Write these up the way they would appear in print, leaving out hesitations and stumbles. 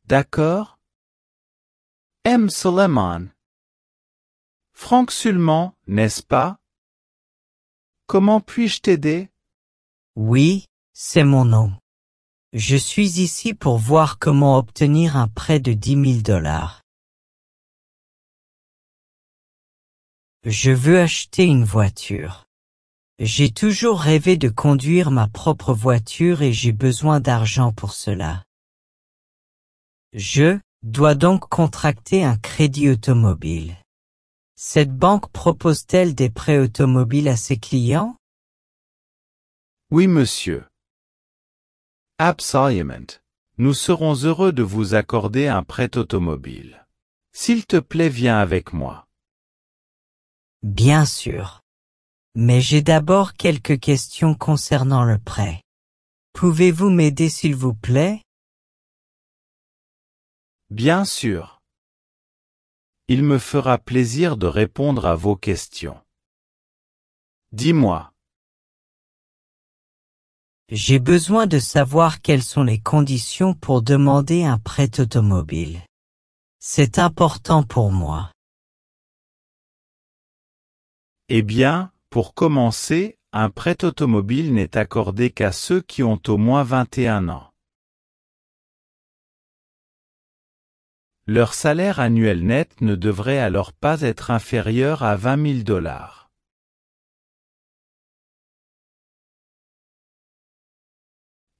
D'accord? M. Suleiman. Franck Sulman, n'est-ce pas? Comment puis-je t'aider? Oui, c'est mon nom. Je suis ici pour voir comment obtenir un prêt de $10 000. Je veux acheter une voiture. J'ai toujours rêvé de conduire ma propre voiture et j'ai besoin d'argent pour cela. Je dois donc contracter un crédit automobile. Cette banque propose-t-elle des prêts automobiles à ses clients? Oui, monsieur. Absolument. Nous serons heureux de vous accorder un prêt automobile. S'il te plaît, viens avec moi. Bien sûr. Mais j'ai d'abord quelques questions concernant le prêt. Pouvez-vous m'aider s'il vous plaît? Bien sûr. Il me fera plaisir de répondre à vos questions. Dis-moi. J'ai besoin de savoir quelles sont les conditions pour demander un prêt automobile. C'est important pour moi. Eh bien, pour commencer, un prêt automobile n'est accordé qu'à ceux qui ont au moins 21 ans. Leur salaire annuel net ne devrait alors pas être inférieur à $20 000.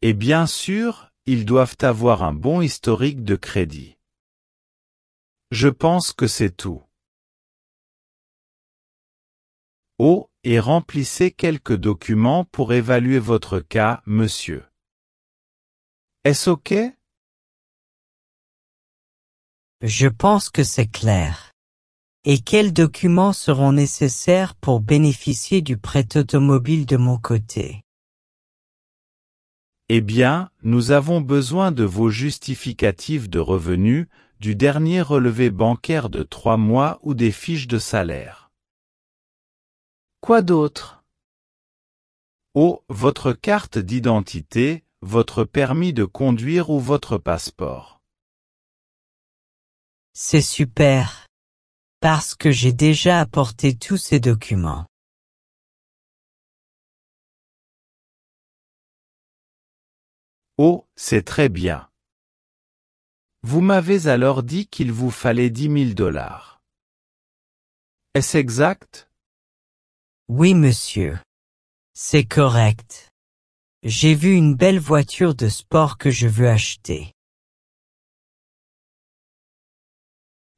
Et bien sûr, ils doivent avoir un bon historique de crédit. Je pense que c'est tout. Oh, et remplissez quelques documents pour évaluer votre cas, monsieur. Est-ce OK? Je pense que c'est clair. Et quels documents seront nécessaires pour bénéficier du prêt automobile de mon côté? Eh bien, nous avons besoin de vos justificatifs de revenus, du dernier relevé bancaire de 3 mois ou des fiches de salaire. Quoi d'autre? Oh, votre carte d'identité, votre permis de conduire ou votre passeport. C'est super. Parce que j'ai déjà apporté tous ces documents. Oh, c'est très bien. Vous m'avez alors dit qu'il vous fallait $10 000. Est-ce exact? Oui, monsieur. C'est correct. J'ai vu une belle voiture de sport que je veux acheter.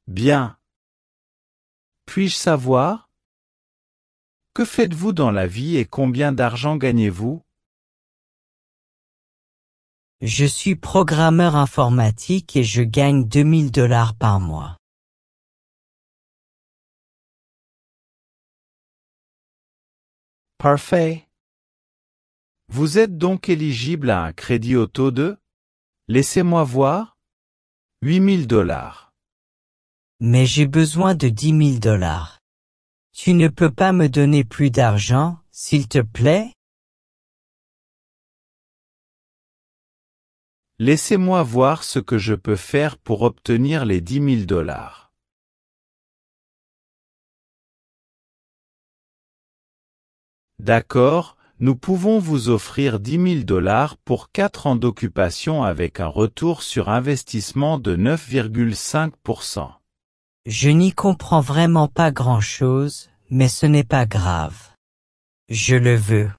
Bien. Puis-je savoir? Que faites-vous dans la vie et combien d'argent gagnez-vous? Je suis programmeur informatique et je gagne $2000 par mois. Parfait. Vous êtes donc éligible à un crédit auto de? Laissez-moi voir. $8000. Mais j'ai besoin de $10 000. Tu ne peux pas me donner plus d'argent, s'il te plaît? Laissez-moi voir ce que je peux faire pour obtenir les $10 000. D'accord, nous pouvons vous offrir $10 000 pour 4 ans d'occupation avec un retour sur investissement de 9,5%. Je n'y comprends vraiment pas grand-chose, mais ce n'est pas grave. Je le veux.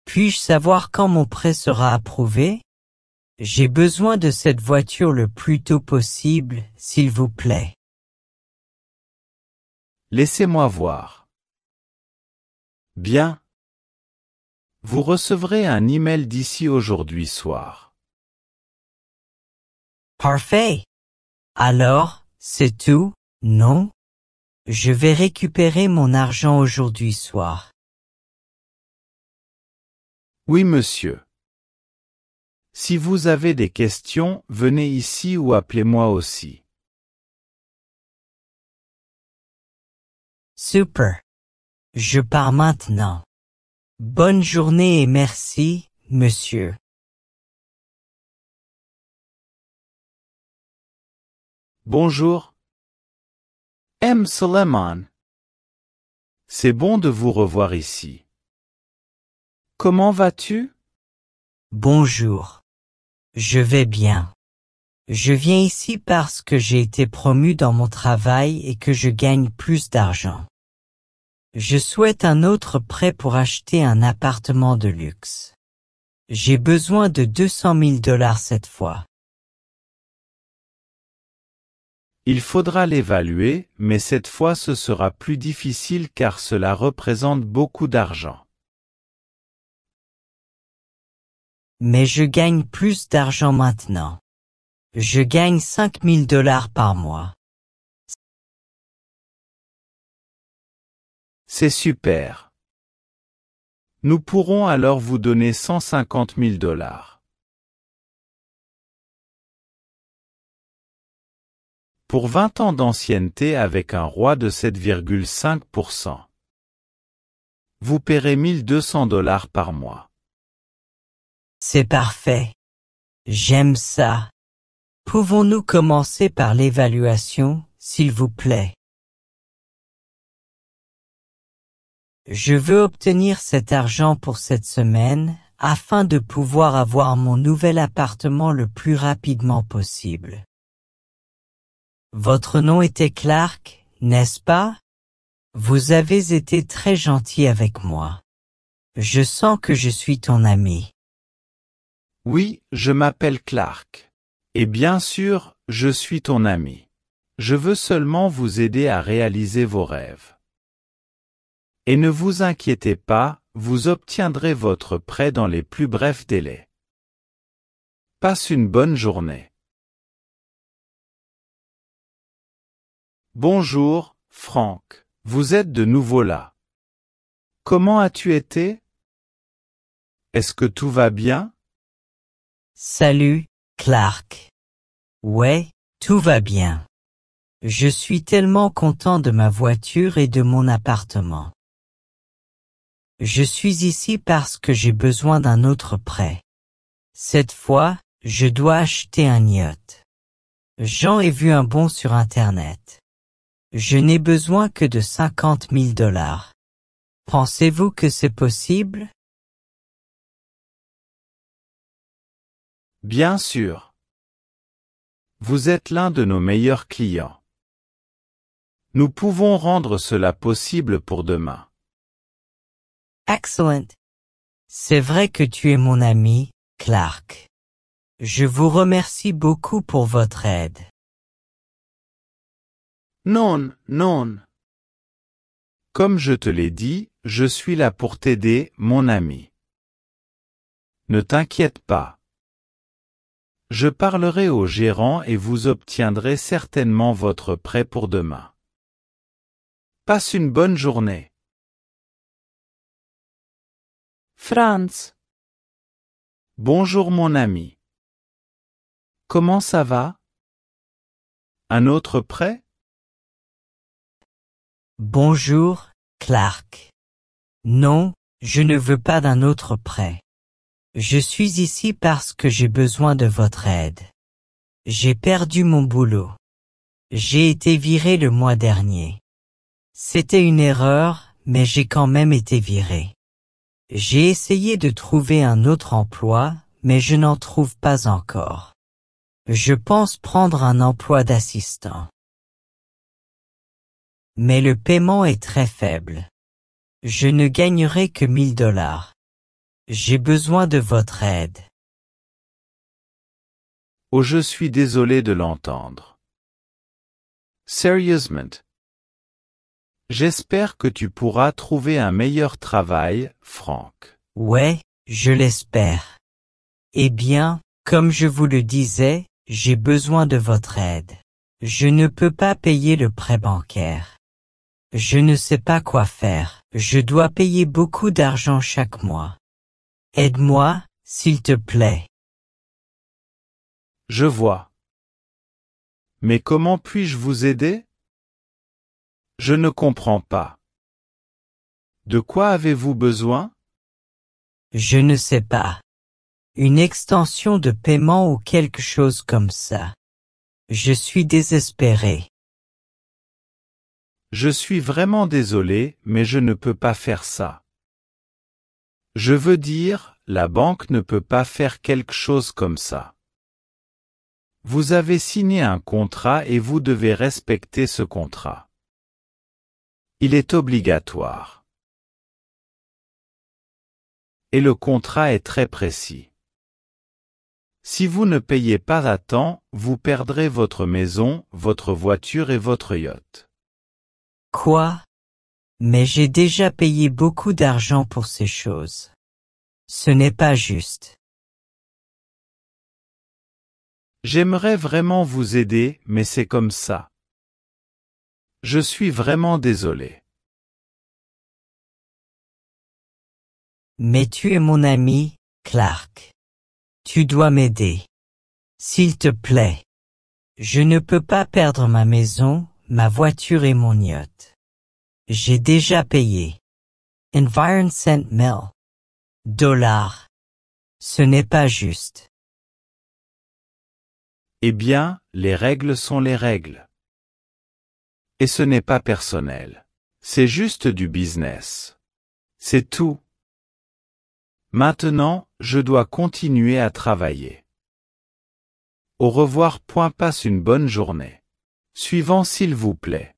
Puis-je savoir quand mon prêt sera approuvé? J'ai besoin de cette voiture le plus tôt possible, s'il vous plaît. Laissez-moi voir. Bien. Vous recevrez un email d'ici aujourd'hui soir. Parfait. Alors, c'est tout, non? Je vais récupérer mon argent aujourd'hui soir. Oui, monsieur. Si vous avez des questions, venez ici ou appelez-moi aussi. Super. Je pars maintenant. Bonne journée et merci, monsieur. Bonjour. M. Suleiman. C'est bon de vous revoir ici. Comment vas-tu? Bonjour. Je vais bien. Je viens ici parce que j'ai été promu dans mon travail et que je gagne plus d'argent. Je souhaite un autre prêt pour acheter un appartement de luxe. J'ai besoin de 200 000 $ cette fois. Il faudra l'évaluer, mais cette fois ce sera plus difficile car cela représente beaucoup d'argent. Mais je gagne plus d'argent maintenant. Je gagne 5 000 $ par mois. C'est super. Nous pourrons alors vous donner 150 000 $. Pour 20 ans d'ancienneté avec un ROI de 7,5%. Vous paierez 1 200 $ par mois. C'est parfait. J'aime ça. Pouvons-nous commencer par l'évaluation, s'il vous plaît? Je veux obtenir cet argent pour cette semaine, afin de pouvoir avoir mon nouvel appartement le plus rapidement possible. Votre nom était Clark, n'est-ce pas? Vous avez été très gentil avec moi. Je sens que je suis ton ami. Oui, je m'appelle Clark. Et bien sûr, je suis ton ami. Je veux seulement vous aider à réaliser vos rêves. Et ne vous inquiétez pas, vous obtiendrez votre prêt dans les plus brefs délais. Passe une bonne journée. Bonjour, Frank. Vous êtes de nouveau là. Comment as-tu été? Est-ce que tout va bien? Salut, Clark. Ouais, tout va bien. Je suis tellement content de ma voiture et de mon appartement. Je suis ici parce que j'ai besoin d'un autre prêt. Cette fois, je dois acheter un yacht. J'en ai vu un bon sur Internet. Je n'ai besoin que de 50 000 $. Pensez-vous que c'est possible? Bien sûr. Vous êtes l'un de nos meilleurs clients. Nous pouvons rendre cela possible pour demain. Excellent. C'est vrai que tu es mon ami, Clark. Je vous remercie beaucoup pour votre aide. Non, non. Comme je te l'ai dit, je suis là pour t'aider, mon ami. Ne t'inquiète pas. Je parlerai au gérant et vous obtiendrez certainement votre prêt pour demain. Passe une bonne journée. Franz. Bonjour mon ami. Comment ça va? Un autre prêt? Bonjour, Clark. Non, je ne veux pas d'un autre prêt. Je suis ici parce que j'ai besoin de votre aide. J'ai perdu mon boulot. J'ai été viré le mois dernier. C'était une erreur, mais j'ai quand même été viré. J'ai essayé de trouver un autre emploi, mais je n'en trouve pas encore. Je pense prendre un emploi d'assistant. Mais le paiement est très faible. Je ne gagnerai que 1 000 $. J'ai besoin de votre aide. Oh, je suis désolé de l'entendre. Sérieusement. J'espère que tu pourras trouver un meilleur travail, Frank. Ouais, je l'espère. Eh bien, comme je vous le disais, j'ai besoin de votre aide. Je ne peux pas payer le prêt bancaire. Je ne sais pas quoi faire. Je dois payer beaucoup d'argent chaque mois. Aide-moi, s'il te plaît. Je vois. Mais comment puis-je vous aider? Je ne comprends pas. De quoi avez-vous besoin? Je ne sais pas. Une extension de paiement ou quelque chose comme ça. Je suis désespéré. Je suis vraiment désolé, mais je ne peux pas faire ça. Je veux dire, la banque ne peut pas faire quelque chose comme ça. Vous avez signé un contrat et vous devez respecter ce contrat. Il est obligatoire. Et le contrat est très précis. Si vous ne payez pas à temps, vous perdrez votre maison, votre voiture et votre yacht. Quoi? Mais j'ai déjà payé beaucoup d'argent pour ces choses. Ce n'est pas juste. J'aimerais vraiment vous aider, mais c'est comme ça. Je suis vraiment désolé. Mais tu es mon ami, Clark. Tu dois m'aider. S'il te plaît. Je ne peux pas perdre ma maison, ma voiture et mon yacht. J'ai déjà payé. Environ cent mille dollars. Ce n'est pas juste. Eh bien, les règles sont les règles. Et ce n'est pas personnel. C'est juste du business. C'est tout. Maintenant, je dois continuer à travailler. Au revoir. Passe une bonne journée. Suivant s'il vous plaît.